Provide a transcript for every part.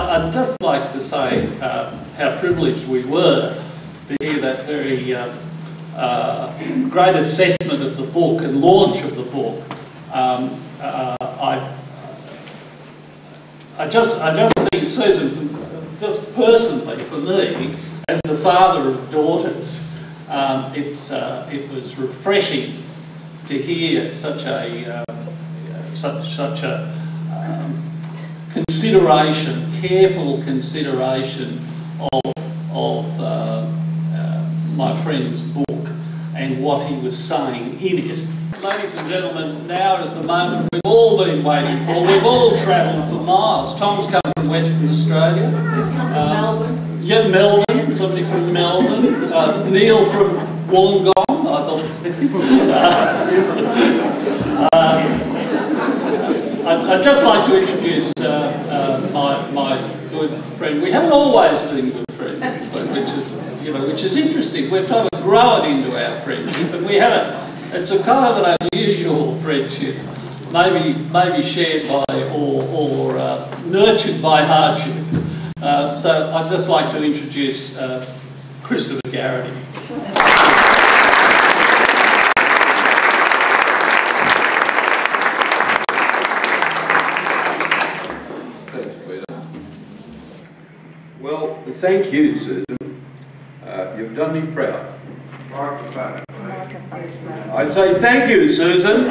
I'd just like to say how privileged we were to hear that very great assessment of the book and launch of the book. I just think, Susan, just personally for me, as the father of daughters, it was refreshing to hear such a consideration, careful consideration of my friend's book and what he was saying in it. Ladies and gentlemen, now is the moment we've all been waiting for. We've all travelled for miles. Tom's come from Western Australia. Melbourne. Yeah, Melbourne. Somebody from Melbourne. Neil from Wollongong, I believe. I'd just like to introduce my good friend. We haven't always been good friends, which is interesting. We're trying to grow it into our friendship, and we have it's a kind of an unusual friendship, maybe shared by or nurtured by hardship. So I'd just like to introduce Chris Geraghty. Well, thank you, Susan. You've done me proud. I say thank you, Susan.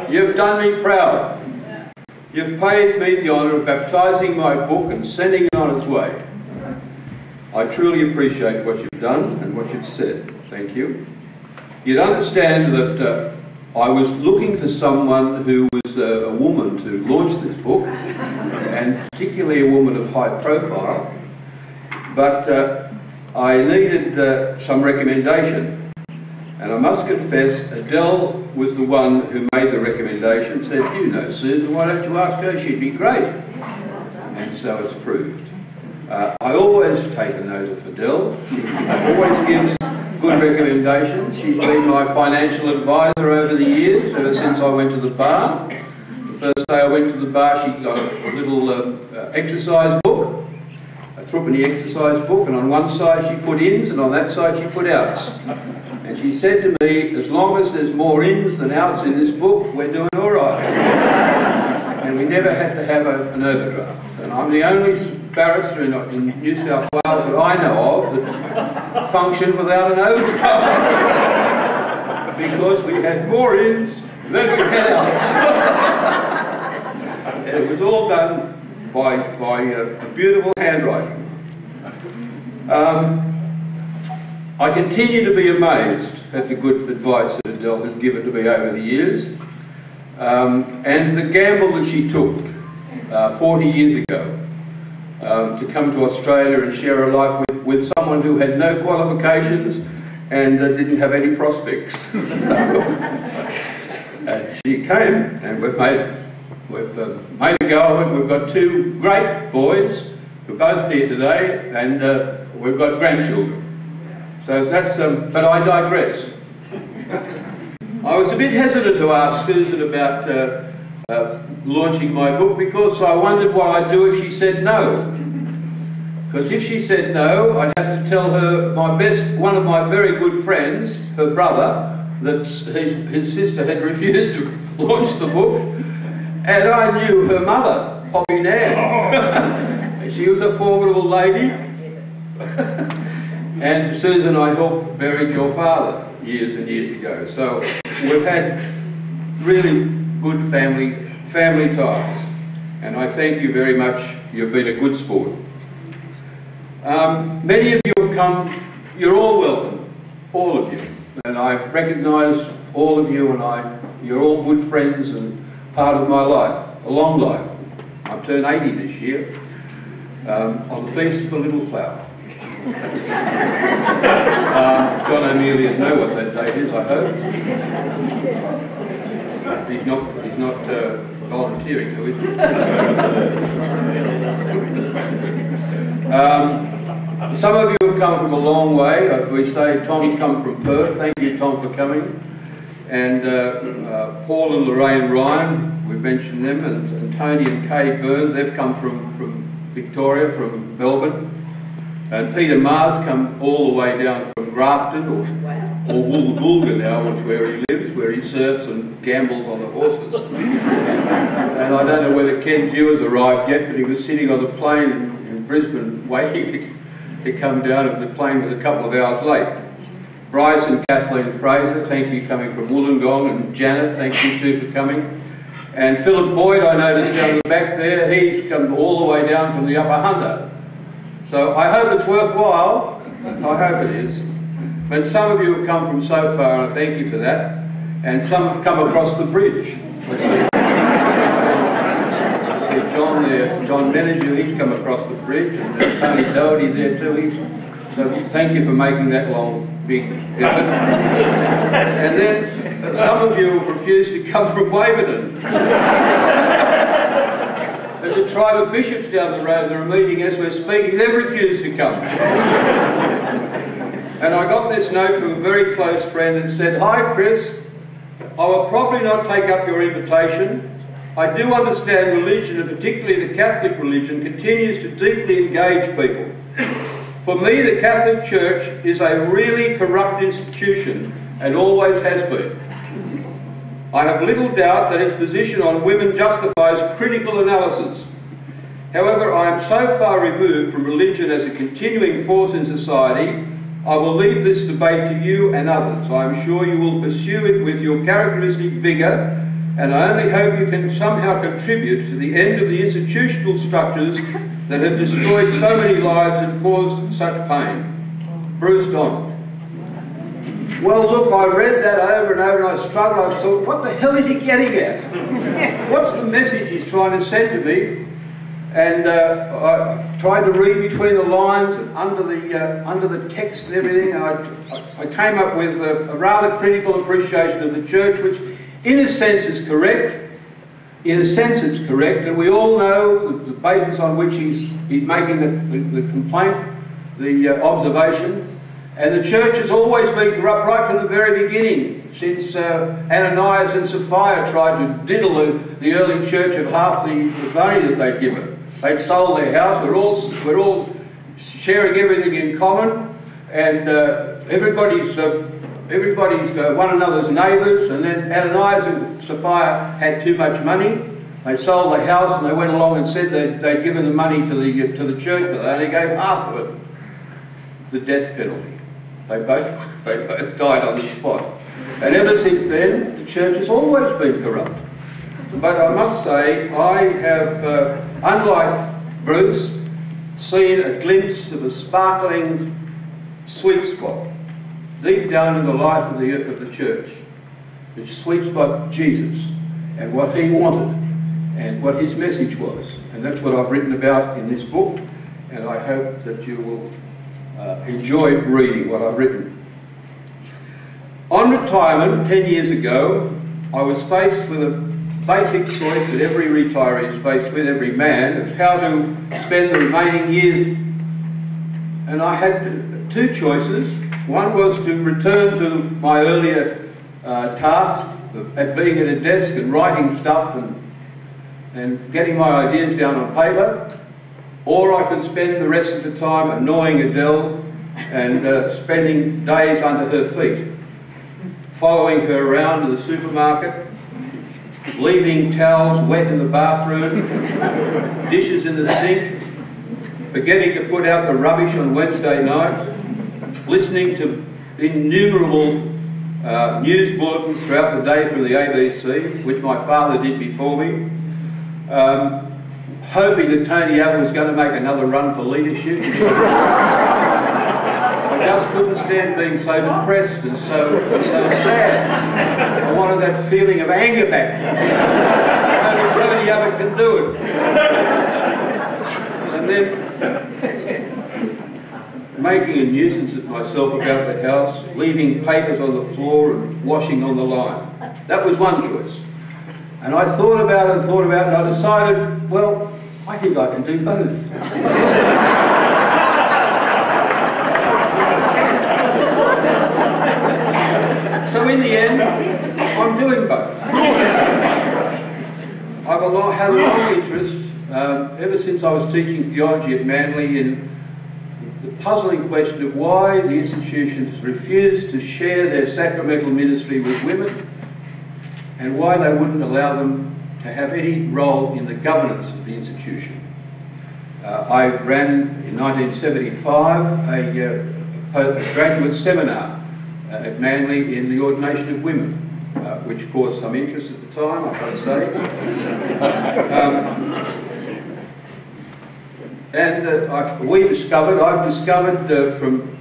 You've done me proud. You've paid me the honour of baptising my book and sending it on its way. I truly appreciate what you've done and what you've said. Thank you. You'd understand that I was looking for someone who was a woman to launch this book, and particularly a woman of high profile, but I needed some recommendation. And I must confess, Adele was the one who made the recommendation, said, you know, Susan, why don't you ask her? She'd be great. And so it's proved. I always take a note of Adele. She always gives good recommendations. She's been my financial advisor over the years, ever since I went to the bar. The first day I went to the bar, she got a little exercise book, a threepenny exercise book, and on one side she put ins and on that side she put outs. And she said to me, as long as there's more ins than outs in this book, we're doing all right. And we never had to have an overdraft. And I'm the only barrister in New South Wales that I know of that functioned without an overdraft. Because we had more ins than we had outs. And it was all done by a beautiful handwriting. I continue to be amazed at the good advice that Adele has given to me over the years, and the gamble that she took 40 years ago to come to Australia and share her life with someone who had no qualifications and didn't have any prospects. And she came, and we've made a go of it. We've got two great boys who are both here today, and we've got grandchildren. So that's, but I digress. I was a bit hesitant to ask Susan about launching my book because I wondered what I'd do if she said no. Because if she said no, I'd have to tell her one of my very good friends, her brother, that his sister had refused to launch the book. And I knew her mother, Poppy Nan. She was a formidable lady. And Susan, I helped bury your father years and years ago. So we've had really good family ties. And I thank you very much. You've been a good sport. Many of you have come. You're all welcome, all of you. And I recognise all of you, and you're all good friends and part of my life, a long life. I've turned 80 this year, on the Feast of the Little Flower. John O'Neill will know what that date is, I hope. He's not volunteering, though, is he? Some of you have come from a long way. As we say, Tom's come from Perth. Thank you, Tom, for coming. And Paul and Lorraine Ryan we mentioned them, and Tony and Kay Burns, they've come from Victoria, from Melbourne. And Peter Mars come all the way down from Grafton, or Woolga now, which is where he lives, where he surfs and gambles on the horses. And I don't know whether Ken Dew has arrived yet, but he was sitting on the plane in Brisbane waiting to come down, and the plane was a couple of hours late. Bryce and Kathleen Fraser, thank you, coming from Wollongong, and Janet, thank you too for coming. And Philip Boyd, I noticed down the back there, he's come all the way down from the Upper Hunter. So I hope it's worthwhile. I hope it is. But some of you have come from so far, and I thank you for that. And some have come across the bridge. I see John there, John Menager, he's come across the bridge, and there's Tony Doherty there too. So thank you for making that long, big effort. And then some of you have refused to come from Waverton. There's a tribe of bishops down the road that are meeting as we're speaking. They've refused to come. And I got this note from a very close friend and said, "Hi Chris, I will probably not take up your invitation. I do understand religion, and particularly the Catholic religion, continues to deeply engage people. For me, the Catholic Church is a really corrupt institution and always has been. I have little doubt that its position on women justifies critical analysis. However, I am so far removed from religion as a continuing force in society, I will leave this debate to you and others. I am sure you will pursue it with your characteristic vigour, and I only hope you can somehow contribute to the end of the institutional structures that have destroyed so many lives and caused such pain. Bruce Donald." Well, look, I read that over and over and I struggled. I thought, what the hell is he getting at? What's the message he's trying to send to me? And I tried to read between the lines and under the text and everything. And I came up with a rather critical appreciation of the Church, which in a sense is correct. In a sense it's correct, and we all know the basis on which he's making the complaint, the observation. And the Church has always been corrupt right from the very beginning, since Ananias and Sapphira tried to diddle the early church of half the money that they'd given. They'd sold their house, we're all sharing everything in common, and everybody's one another's neighbours. And then Ananias and Sapphira had too much money. They sold the house and they went along and said they'd given the money to the church, but they only gave half of it. The death penalty. They both died on the spot. And ever since then, the Church has always been corrupt. But I must say, I have, unlike Bruce, seen a glimpse of a sparkling sweet spot deep down in the life of the Church. The sweet spot, Jesus, and what he wanted, and what his message was. And that's what I've written about in this book, and I hope that you will enjoy reading what I've written. On retirement 10 years ago, I was faced with a basic choice that every retiree is faced with, every man, of how to spend the remaining years. And I had two choices. One was to return to my earlier task of being at a desk and writing stuff and getting my ideas down on paper, or I could spend the rest of the time annoying Adele and spending days under her feet, following her around to the supermarket, leaving towels wet in the bathroom, dishes in the sink, forgetting to put out the rubbish on Wednesday night, listening to innumerable news bulletins throughout the day from the ABC, which my father did before me, hoping that Tony Abbott was going to make another run for leadership. I just couldn't stand being so depressed and so sad. I wanted that feeling of anger back. So Tony Abbott can do it. And then making a nuisance of myself about the house, leaving papers on the floor and washing on the line. That was one choice. And I thought about it and thought about it, and I decided, well, I think I can do both. So in the end, I'm doing both. I've had a long interest, ever since I was teaching theology at Manly, in the puzzling question of why the institutions refused to share their sacramental ministry with women, and why they wouldn't allow them to have any role in the governance of the institution. I ran in 1975 a graduate seminar at Manly in the ordination of women, which caused some interest at the time, I've got to say. I've discovered from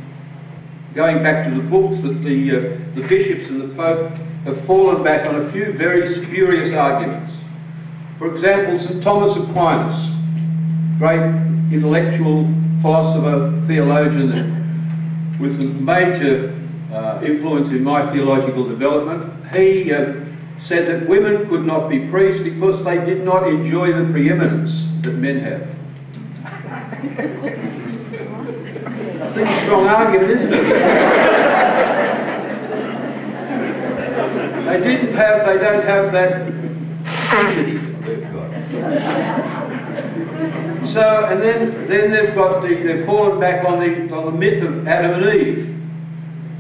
going back to the books that the bishops and the Pope have fallen back on a few very spurious arguments. For example, St. Thomas Aquinas, great intellectual philosopher, theologian, with a major influence in my theological development. He said that women could not be priests because they did not enjoy the preeminence that men have. It's a strong argument, isn't it? They don't have that dignity that they've got. So, and then they've fallen back on the myth of Adam and Eve.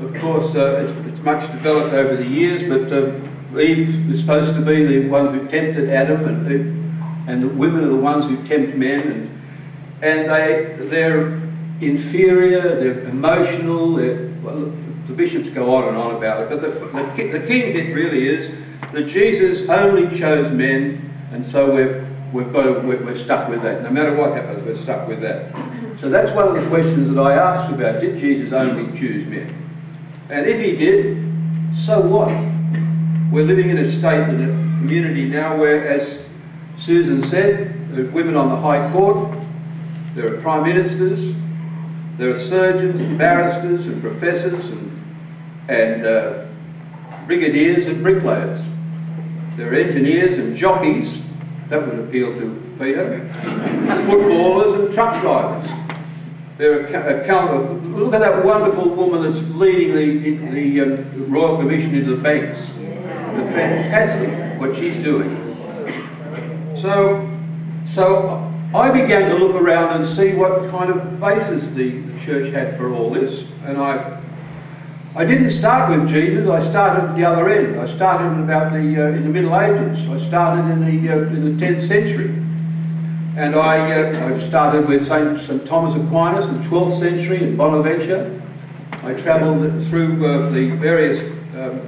Of course, it's much developed over the years, but Eve was supposed to be the one who tempted Adam, and the women are the ones who tempt men, and they're inferior, they're emotional. Well, the bishops go on and on about it, but the key bit really is that Jesus only chose men, and so we're stuck with that. No matter what happens, we're stuck with that. So that's one of the questions that I asked about. Did Jesus only choose men? And if he did, so what? We're living in a state, in a community now where, as Susan said, there are women on the High Court, there are Prime Ministers, there are surgeons and barristers and professors and brigadiers and bricklayers. There are engineers and jockeys, that would appeal to Peter, footballers and truck drivers. There are look at that wonderful woman that's leading the Royal Commission into the banks. It's fantastic what she's doing. So I began to look around and see what kind of basis the church had for all this, and I didn't start with Jesus. I started at the other end. I started in the Middle Ages. I started in the 10th century, and I started with St. Thomas Aquinas in the 12th century in Bonaventure. I travelled through the various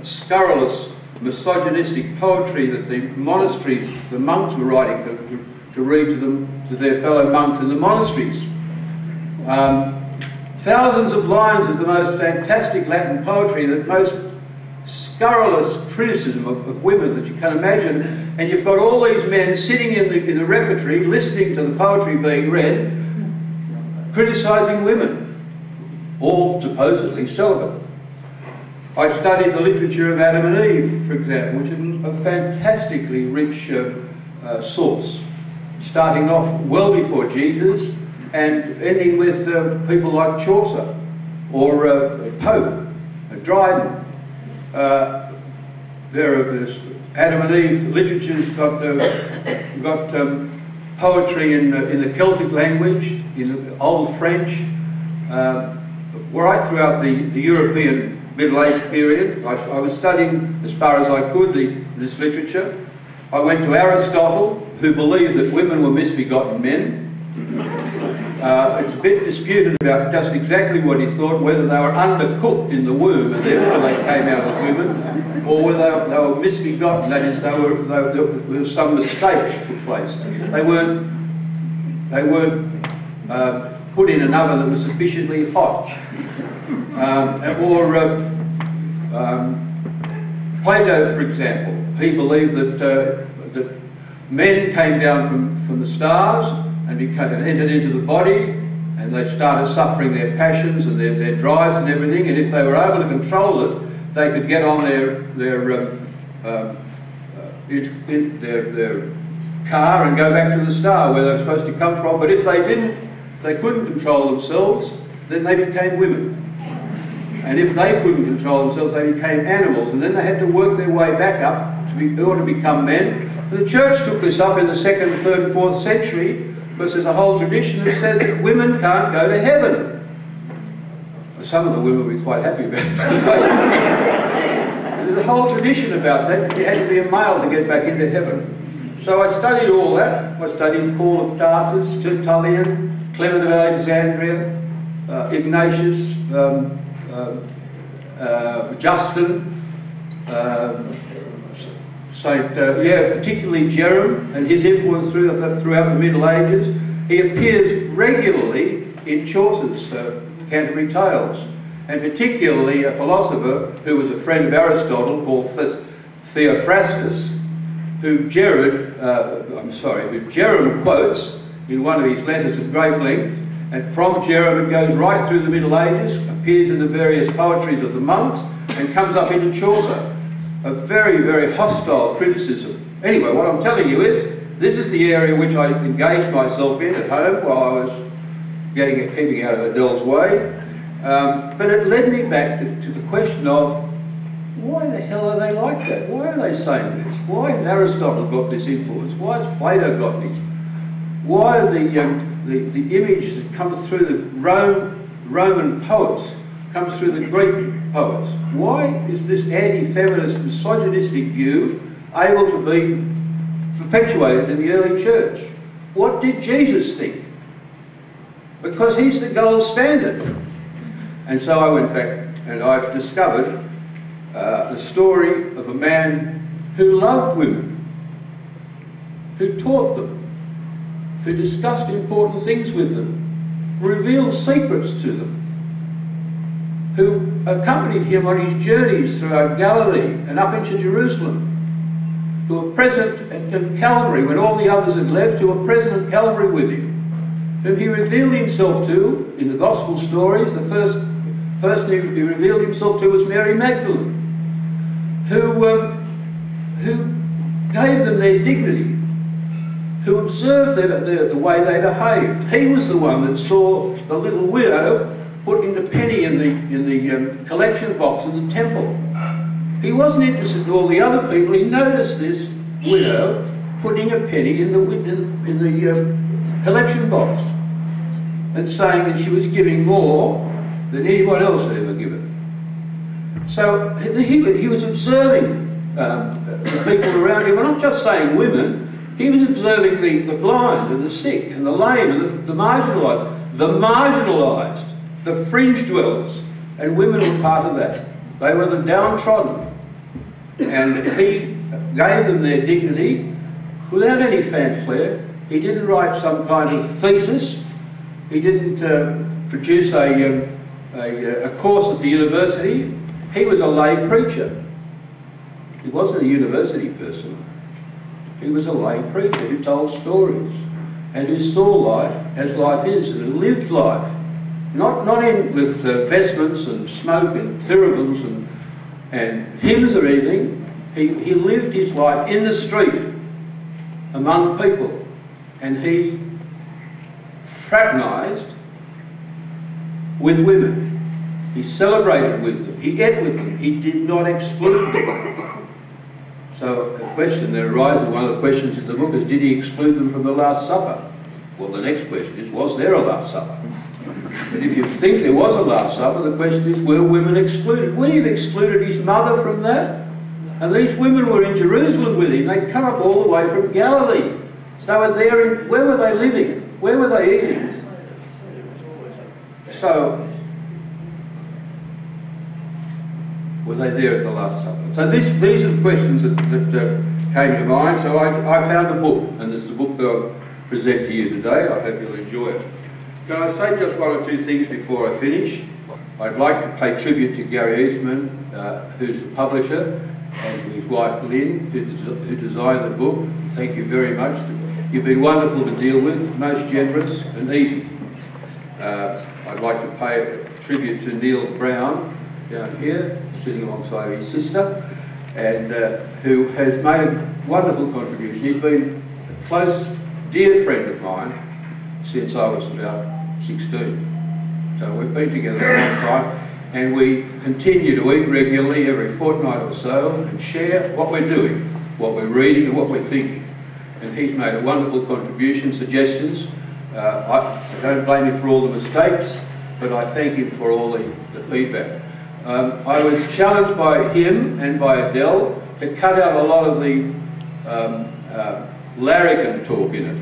scurrilous, misogynistic poetry that the monasteries, the monks were writing to read to their fellow monks in the monasteries. Thousands of lines of the most fantastic Latin poetry, the most scurrilous criticism of women that you can imagine, and you've got all these men sitting in the refectory listening to the poetry being read, criticising women, all supposedly celibate. I studied the literature of Adam and Eve, for example, which is a fantastically rich source, starting off well before Jesus and ending with people like Chaucer or Pope, Dryden. There's Adam and Eve literature's got poetry in the Celtic language, in Old French, right throughout the European Middle Age period. I was studying as far as I could this literature. I went to Aristotle, who believed that women were misbegotten men. It's a bit disputed about just exactly what he thought, whether they were undercooked in the womb and therefore they came out as women, or whether they were misbegotten, that is, there was some mistake that took place. They weren't put in an oven that was sufficiently hot. Plato, for example, he believed that men came down from the stars and entered into the body, and they started suffering their passions and their drives and everything, and if they were able to control it, they could get on their car and go back to the star where they were supposed to come from. But if they didn't, if they couldn't control themselves, then they became women. And if they couldn't control themselves, they became animals, and then they had to work their way back up in order to become men. The church took this up in the 2nd, 3rd and 4th century because there's a whole tradition that says that women can't go to heaven. Some of the women were quite happy about that. There's a whole tradition about that. You had to be a male to get back into heaven. So I studied all that. I studied Paul of Tarsus, Tertullian, Clement of Alexandria, Ignatius, Justin, particularly Jerome and his influence throughout the Middle Ages. He appears regularly in Chaucer's Canterbury Tales, and particularly a philosopher who was a friend of Aristotle called Theophrastus, who Jerome quotes in one of his letters at great length, and from Jerome it goes right through the Middle Ages, appears in the various poetries of the monks, and comes up into Chaucer. A very, very hostile criticism. Anyway, what I'm telling you is, this is the area which I engaged myself in at home while I was keeping out of Adele's way. But it led me back to the question of, why the hell are they like that? Why are they saying this? Why has Aristotle got this influence? Why has Plato got this? Why are the image that comes through the Roman poets, comes through the Greek poets? Why is this anti-feminist, misogynistic view able to be perpetuated in the early church? What did Jesus think? Because he's the gold standard. And so I went back and I've discovered the story of a man who loved women, who taught them, who discussed important things with them, revealed secrets to them, who accompanied him on his journeys throughout Galilee and up into Jerusalem, who were present at Calvary when all the others had left, who were present at Calvary with him, whom he revealed himself to in the Gospel stories. The first person he revealed himself to was Mary Magdalene, who gave them their dignity, who observed the way they behaved. He was the one that saw the little widow putting the penny in the collection box in the temple. He wasn't interested in all the other people. He noticed this widow putting a penny in the collection box and saying that she was giving more than anyone else had ever given. So he was observing the people around him. I'm not just saying women. He was observing the blind and the sick and the lame and the marginalised, the fringe dwellers, and women were part of that. They were the downtrodden. And he gave them their dignity without any fanfare. He didn't write some kind of thesis. He didn't produce a course at the university. He was a lay preacher. He wasn't a university person. He was a lay preacher who told stories and who saw life as life is and who lived life. Not with vestments and smoke and thuribles and hymns or anything. He lived his life in the street among people, and he fraternised with women. He celebrated with them. He ate with them. He did not exclude them. So a question that arises, one of the questions in the book is, did he exclude them from the Last Supper? Well, the next question is, was there a Last Supper? But if you think there was a Last Supper, the question is, were women excluded? Would he have excluded his mother from that? And these women were in Jerusalem with him. They'd come up all the way from Galilee. They were there. Where were they living? Where were they eating? So, were they there at the Last Supper? So these are the questions that came to mind. So I found a book, and this is the book that I'll present to you today. I hope you'll enjoy it. Can I say just one or two things before I finish? I'd like to pay tribute to Gary Eastman, who's the publisher, and to his wife Lynn, who designed the book. Thank you very much. You've been wonderful to deal with, most generous and easy. I'd like to pay a tribute to Neil Brown, down here, sitting alongside his sister, and who has made a wonderful contribution. He's been a close, dear friend of mine since I was about 16. So we've been together a long time, and we continue to eat regularly every fortnight or so and share what we're doing. what we're reading and what we're thinking. And he's made a wonderful contribution, suggestions. I don't blame him for all the mistakes, but I thank him for all the feedback. I was challenged by him and by Adele to cut out a lot of the larrikin talk in it.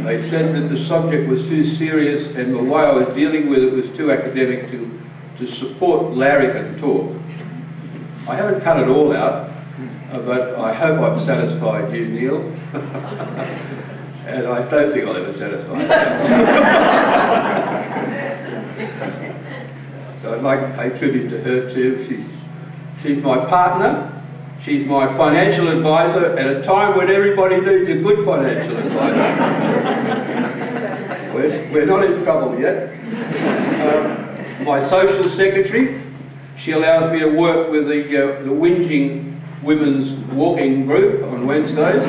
They said that the subject was too serious and the way I was dealing with it was too academic to support larrikin talk. I haven't cut it all out, but I hope I've satisfied you, Neil. And I don't think I'll ever satisfy you. So I'd like to pay tribute to her too. She's my partner. She's my financial advisor at a time when everybody needs a good financial advisor. We're not in trouble yet. My social secretary. She allows me to work with the whinging women's walking group on Wednesdays.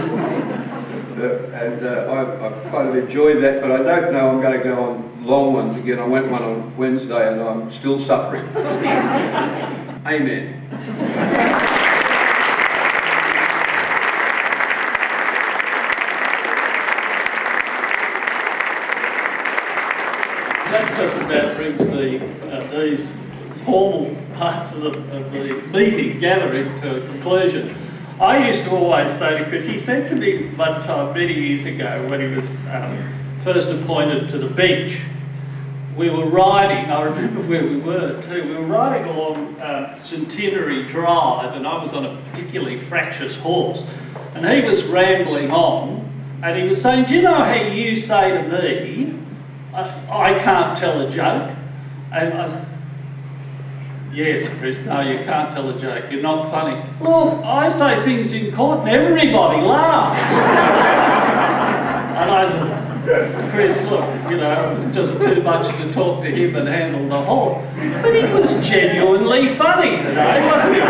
I've kind of enjoyed that, but I don't know I'm going to go on long ones again. I went one on Wednesday and I'm still suffering. Amen. That just about brings these formal parts of the meeting, gathering, to a conclusion. I used to always say to Chris, he said to me one time many years ago when he was first appointed to the bench, we were riding, I remember where we were too, we were riding along Centenary Drive and I was on a particularly fractious horse and he was rambling on and he was saying, do you know how you say to me, I can't tell a joke? And I said, yes, Chris, no, you can't tell a joke, you're not funny. Well, I say things in court and everybody laughs. And I said, Chris, look, you know, it was just too much to talk to him and handle the horse. But he was genuinely funny today, wasn't he,